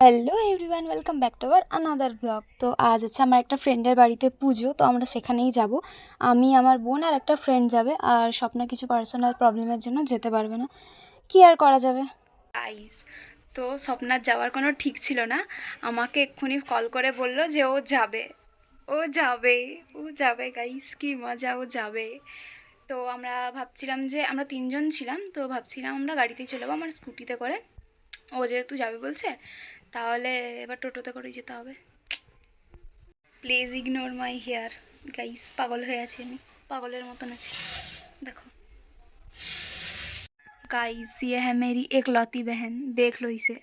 Hello everyone, welcome back to our another blog. তো আজ আছে আমার একটা ফ্রেন্ডের বাড়িতে পুজো, তো আমরা সেখানেই যাব। আমি, আমার বোন আর একটা ফ্রেন্ড যাবে। আর স্বপ্না কিছু পার্সোনাল প্রবলেমের জন্য যেতে পারবে না, কি আর করা যাবে। আইস, তো স্বপ্নার যাওয়ার কোনো ঠিক ছিল না। আমাকে এক্ষুনি কল করে বলল যে ও যাবে, ও যাবে, ও যাবে। গাইস কি মজা, ও যাবে। তো আমরা ভাবছিলাম যে আমরা তিনজন ছিলাম, তো ভাবছিলাম আমরা গাড়িতেই চলে যাবো, আমার স্কুটিতে করে। ও যেহেতু যাবে বলছে, তাহলে এবার টোটোতে করে যেতে হবে। Please ignore my hair guys, পাগল হয়ে আছি আমি, পাগলের মতন আছি। দেখো गाइस, ये है मेरी एकलौती बहन, देख लो इसे।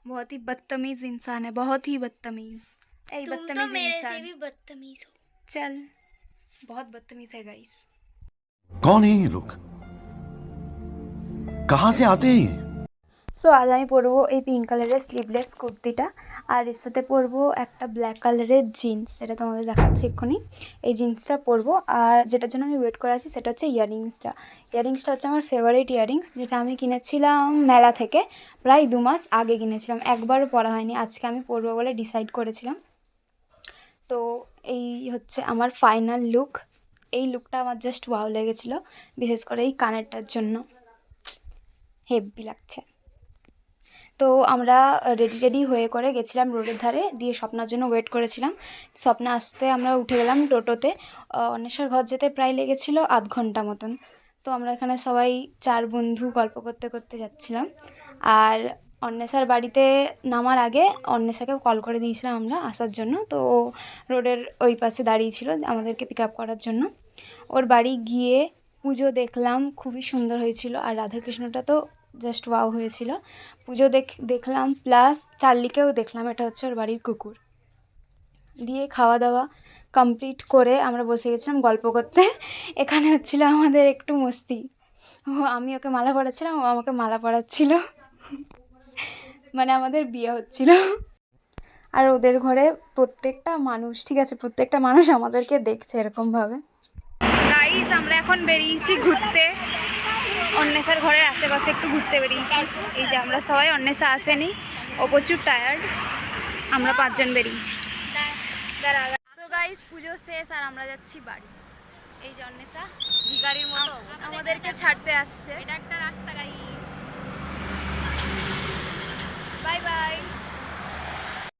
बहुत ही बदतमीज इंसान है, बहुत ही बदतमीज। ए तुम तो बदतमीज मेरे इंसान, से भी बदतमीज हो। चल। बहुत बदतमीज है गाइस। कौन है ये लोग? कहाँ से आते हैं ये? সো আজ আমি পরবো এই পিঙ্ক কালারের স্লিভলেস কুর্তিটা, আর এর সাথে পরবো একটা ব্ল্যাক কালারের জিন্স, যেটা তোমাদের দেখাচ্ছি এক্ষুনি। এই জিন্সটা পরবো, আর যেটার জন্য আমি ওয়েট করে আছি সেটা হচ্ছে ইয়াররিংসটা। ইয়াররিংসটা হচ্ছে আমার ফেভারিট ইয়াররিংস, যেটা আমি কিনেছিলাম মেলা থেকে প্রায় 2 মাস আগে কিনেছিলাম, একবারও পরা হয়নি। আজকে আমি পরবো বলে ডিসাইড করেছিলাম। তো এই হচ্ছে আমার ফাইনাল লুক। এই লুকটা আমার জাস্ট ওয়াও লেগেছিলো, বিশেষ করে এই কানেরটার জন্য হেভি লাগছে। তো আমরা রেডি হয়ে করে গেছিলাম রোডের ধারে, দিয়ে স্বপ্নার জন্য ওয়েট করেছিলাম। স্বপ্না আসতে আমরা উঠে গেলাম টোটোতে। অন্বেষার ঘর যেতে প্রায় লেগেছিল আধ ঘন্টা মতন। তো আমরা এখানে সবাই 4 বন্ধু গল্প করতে করতে যাচ্ছিলাম। আর অন্বেষার বাড়িতে নামার আগে অন্বেষাকেও কল করে দিয়েছিলাম আমরা আসার জন্য। তো ও রোডের ওই পাশে দাঁড়িয়েছিল আমাদেরকে পিক আপ করার জন্য। ওর বাড়ি গিয়ে পুজো দেখলাম, খুবই সুন্দর হয়েছিল। আর রাধাকৃষ্ণটা তো জাস্ট ওয়াও হয়েছিল। পুজো দেখলাম, প্লাস চার্লিকেও দেখলাম, এটা হচ্ছে ওর বাড়ির কুকুর। দিয়ে খাওয়া দাওয়া কমপ্লিট করে আমরা বসে গেছিলাম গল্প করতে। এখানে হচ্ছিল আমাদের একটু মস্তি। আমি ওকে মালা পরাচ্ছিলাম, ও আমাকে মালা পরাচ্ছিল, মানে আমাদের বিয়ে হচ্ছিল। আর ওদের ঘরে প্রত্যেকটা মানুষ, ঠিক আছে, প্রত্যেকটা মানুষ আমাদেরকে দেখছে এরকমভাবে। গাইস, আমরা এখন বেরিয়েছি ঘুরতে, অন্বেষার ঘরের আশেপাশে একটু ঘুরতে বেরিয়েছি। এই যে আমরা সবাই, অন্বেষা আসেনি, ও প্রচুর টায়ার্ড। আমরা 5 জন বেরিয়েছি। তো গাইস, পুজো শেষ আর আমরা যাচ্ছি বাড়ি। এই যে অন্বেষা ভিখারির মতো আমাদেরকে ছাড়তে আসছে। এটা একটা রাস্তা গাইস। Bye bye.